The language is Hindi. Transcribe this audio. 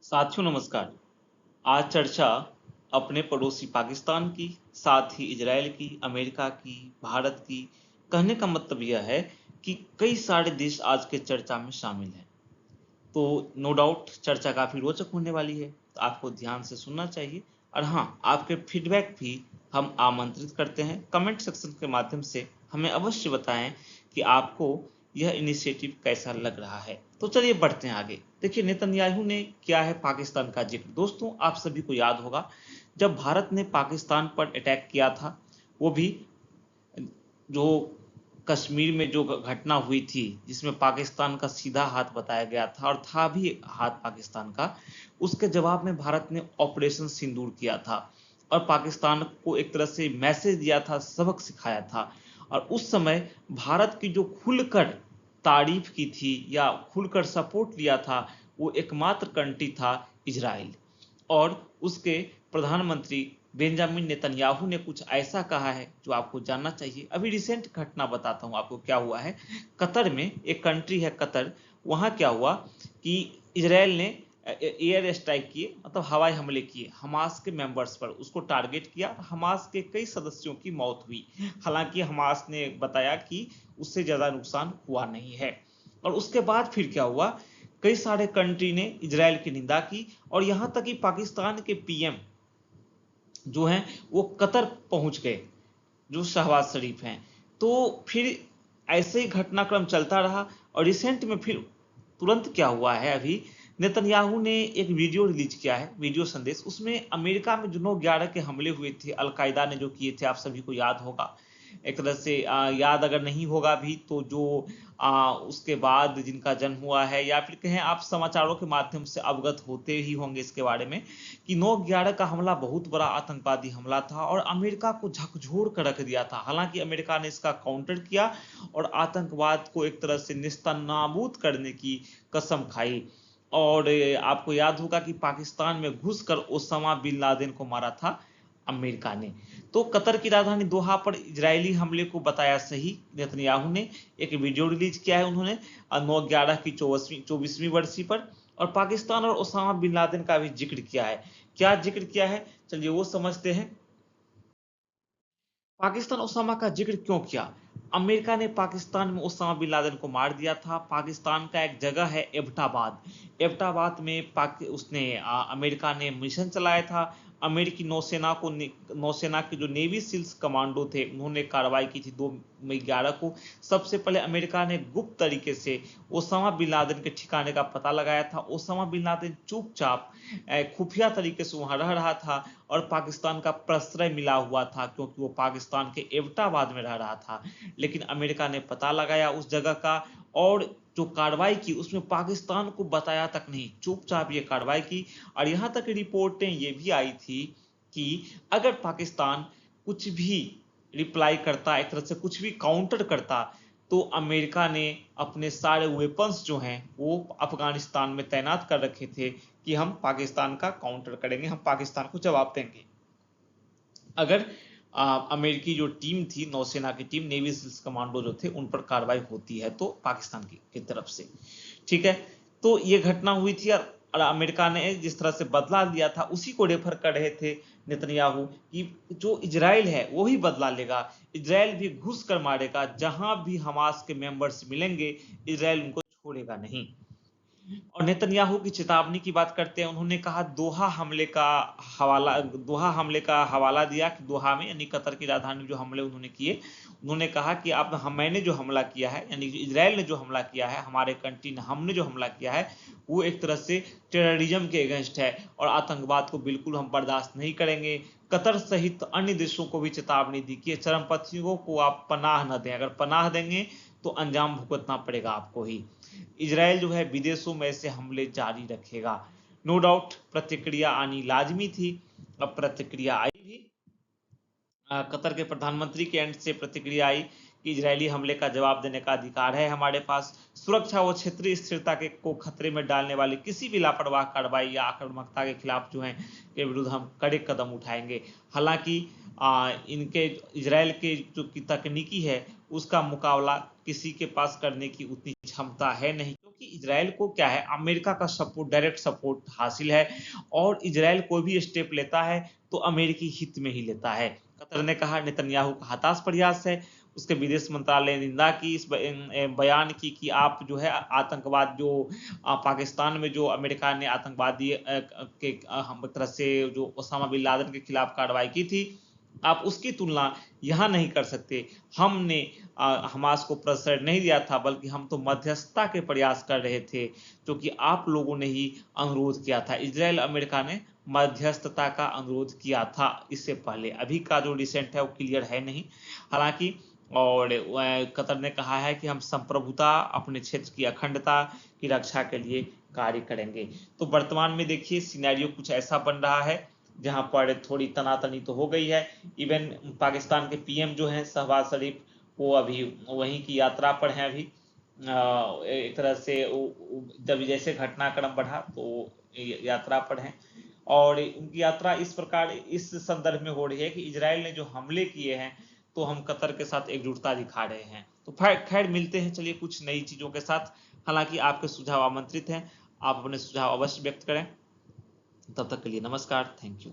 साथियों नमस्कार। आज चर्चा अपने पड़ोसी पाकिस्तान की, साथ ही इजराइल की, अमेरिका की, भारत की। कहने का मतलब यह है कि कई सारे देश आज के चर्चा में शामिल हैं। तो नो डाउट चर्चा काफ़ी रोचक होने वाली है, तो आपको ध्यान से सुनना चाहिए। और हाँ, आपके फीडबैक भी हम आमंत्रित करते हैं। कमेंट सेक्शन के माध्यम से हमें अवश्य बताएं कि आपको यह इनिशिएटिव कैसा लग रहा है। तो चलिए बढ़ते हैं आगे। देखिए, नेतन्याहू ने किया है पाकिस्तान का जिक्र। दोस्तों, आप सभी को याद होगा जब भारत ने पाकिस्तान पर अटैक किया था, वो भी जो कश्मीर में जो घटना हुई थी, जिसमें पाकिस्तान का सीधा हाथ बताया गया था और था भी हाथ पाकिस्तान का, उसके जवाब में भारत ने ऑपरेशन सिंदूर किया था और पाकिस्तान को एक तरह से मैसेज दिया था, सबक सिखाया था। और उस समय भारत की जो खुलकर तारीफ की थी या खुलकर सपोर्ट लिया था, वो एकमात्र कंट्री था इजराइल। और उसके प्रधानमंत्री बेंजामिन नेतन्याहू ने कुछ ऐसा कहा है जो आपको जानना चाहिए। अभी रिसेंट घटना बताता हूँ आपको क्या हुआ है। कतर में एक कंट्री है कतर, वहाँ क्या हुआ कि इजराइल ने एयर स्ट्राइक किए, मतलब हवाई हमले किए हमास के मेंबर्स पर, उसको टारगेट किया। हमास के कई सदस्यों की मौत हुई। हालांकि हमास ने बताया कि उससे ज़्यादा नुकसान हुआ नहीं है। और उसके बाद फिर क्या हुआ, कई सारे कंट्री ने इजराइल की निंदा की और यहाँ तक कि पाकिस्तान के पीएम जो हैं वो कतर पहुंच गए, जो शहबाज शरीफ हैं। तो फिर ऐसे ही घटनाक्रम चलता रहा और रिसेंट में फिर तुरंत क्या हुआ है, अभी नेतन्याहू ने एक वीडियो रिलीज किया है, वीडियो संदेश। उसमें अमेरिका में जो 9/11 के हमले हुए थे, अलकायदा ने जो किए थे, आप सभी को याद होगा। एक तरह से याद अगर नहीं होगा भी तो जो उसके बाद जिनका जन्म हुआ है, या फिर कहें आप समाचारों के माध्यम से अवगत होते ही होंगे इसके बारे में, कि 9/11 का हमला बहुत बड़ा आतंकवादी हमला था और अमेरिका को झकझोर कर रख दिया था। हालांकि अमेरिका ने इसका काउंटर किया और आतंकवाद को एक तरह से निस्तनाबूद करने की कसम खाई। और आपको याद होगा कि पाकिस्तान में घुसकर ओसामा बिन लादेन को मारा था अमेरिका ने। तो कतर की राजधानी दोहा पर इजरायली हमले को बताया सही। नेतन्याहू ने एक वीडियो रिलीज किया है उन्होंने 9/11 की 24वीं बरसी पर, और पाकिस्तान और ओसामा बिन लादेन का भी जिक्र किया है। क्या जिक्र किया है, चलिए वो समझते हैं। पाकिस्तान ओसामा का जिक्र क्यों किया? अमेरिका ने पाकिस्तान में ओसामा बिन लादेन को मार दिया था। पाकिस्तान का एक जगह है एबटाबाद, एबटाबाद में अमेरिका ने मिशन चलाया था। अमेरिकी नौसेना के जो नेवी सील्स कमांडो थे, उन्होंने कार्रवाई की थी 2 मई 2011 को। सबसे पहले अमेरिका ने गुप्त तरीके से ओसामा बिन लादेन के ठिकाने का पता लगाया था। ओसामा बिन लादेन चुपचाप खुफिया तरीके से वहां रह रहा था और पाकिस्तान का प्रश्रय मिला हुआ था, क्योंकि वो पाकिस्तान के एबटाबाद में रह रहा था। लेकिन अमेरिका ने पता लगाया उस जगह का और जो कार्रवाई की उसमें पाकिस्तान को बताया तक नहीं, चुपचाप ये कार्रवाई की। और यहां तक रिपोर्टें ये भी आई थी कि अगर पाकिस्तान कुछ भी रिप्लाई करता, एक तरह से कुछ भी काउंटर करता, तो अमेरिका ने अपने सारे वेपन्स जो हैं वो अफगानिस्तान में तैनात कर रखे थे कि हम पाकिस्तान का काउंटर करेंगे, हम पाकिस्तान को जवाब देंगे अगर अमेरिकी जो टीम थी, नौसेना की टीम, नेवी सील्स कमांडो जो थे, उन पर कार्रवाई होती है तो पाकिस्तान की तरफ से। ठीक है, तो ये घटना हुई थी और अमेरिका ने जिस तरह से बदला लिया था उसी को रेफर कर रहे थे नेतन्याहू कि जो इजराइल है वो ही बदला लेगा, इजराइल भी घुस कर मारेगा, जहां भी हमास के मेंबर्स मिलेंगे इजराइल उनको छोड़ेगा नहीं। और नेतन्याहू की चेतावनी की बात करते हैं, उन्होंने कहा दोहा हमले का हवाला दिया कि दोहा में, यानी कतर की राजधानी में जो हमले उन्होंने किए, उन्होंने कहा कि मैंने जो हमला किया है, यानी इजराइल ने जो हमला किया है, हमारे कंट्री ने, हमने जो हमला किया है, वो एक तरह से टेररिज्म के अगेंस्ट है और आतंकवाद को बिल्कुल हम बर्दाश्त नहीं करेंगे। कतर सहित अन्य देशों को भी चेतावनी दी कि चरमपंथियों को आप पनाह न दें, अगर पनाह देंगे तो अंजाम भुगतना पड़ेगा आपको ही। इजराइल जो है विदेशों में ऐसे हमले जारी रखेगा। नो डाउट प्रतिक्रिया आनी लाजमी थी, अब प्रतिक्रिया आई भी। कतर के प्रधानमंत्री के एंड से प्रतिक्रिया आई कि इजरायली हमले का जवाब देने का अधिकार है हमारे पास। सुरक्षा व क्षेत्रीय स्थिरता को खतरे में डालने वाली किसी भी लापरवाह कार्रवाई या आक्रामकता के खिलाफ जो है के विरुद्ध हम कड़े कदम उठाएंगे। हालांकि इनके इजराइल के जो की तकनीकी है उसका मुकाबला किसी के पास करने की उतनी क्षमता है नहीं, क्योंकि कि इजराइल को क्या है, अमेरिका का सपोर्ट, डायरेक्ट सपोर्ट हासिल है और इजराइल कोई भी स्टेप लेता है तो अमेरिकी हित में ही लेता है। कतर ने कहा नेतन्याहू का हताश प्रयास है। उसके विदेश मंत्रालय ने निंदा की इस बयान की कि आप जो है आतंकवाद जो पाकिस्तान में जो अमेरिका ने आतंकवादी के हम तरह से जो ओसामा बिन लादेन के खिलाफ कार्रवाई की थी, आप उसकी तुलना यहाँ नहीं कर सकते। हमने हमास को प्रेशर नहीं दिया था, बल्कि हम तो मध्यस्थता के प्रयास कर रहे थे, जो कि आप लोगों ने ही अनुरोध किया था। इजराइल अमेरिका ने मध्यस्थता का अनुरोध किया था इससे पहले। अभी का जो रिसेंट है वो क्लियर है नहीं, हालांकि। और कतर ने कहा है कि हम संप्रभुता, अपने क्षेत्र की अखंडता की रक्षा के लिए कार्य करेंगे। तो वर्तमान में देखिए सिनेरियो कुछ ऐसा बन रहा है जहां पर थोड़ी तनातनी तो हो गई है। इवन पाकिस्तान के पीएम जो हैं शहबाज शरीफ, वो अभी वहीं की यात्रा पर हैं अभी। एक तरह से जब जैसे घटनाक्रम बढ़ा तो यात्रा पर हैं, और उनकी यात्रा इस प्रकार इस संदर्भ में हो रही है कि इजराइल ने जो हमले किए हैं तो हम कतर के साथ एकजुटता दिखा रहे हैं। तो खैर मिलते हैं चलिए कुछ नई चीजों के साथ। हालांकि आपके सुझाव आमंत्रित हैं, आप अपने सुझाव अवश्य व्यक्त करें। तब तक के लिए नमस्कार, थैंक यू।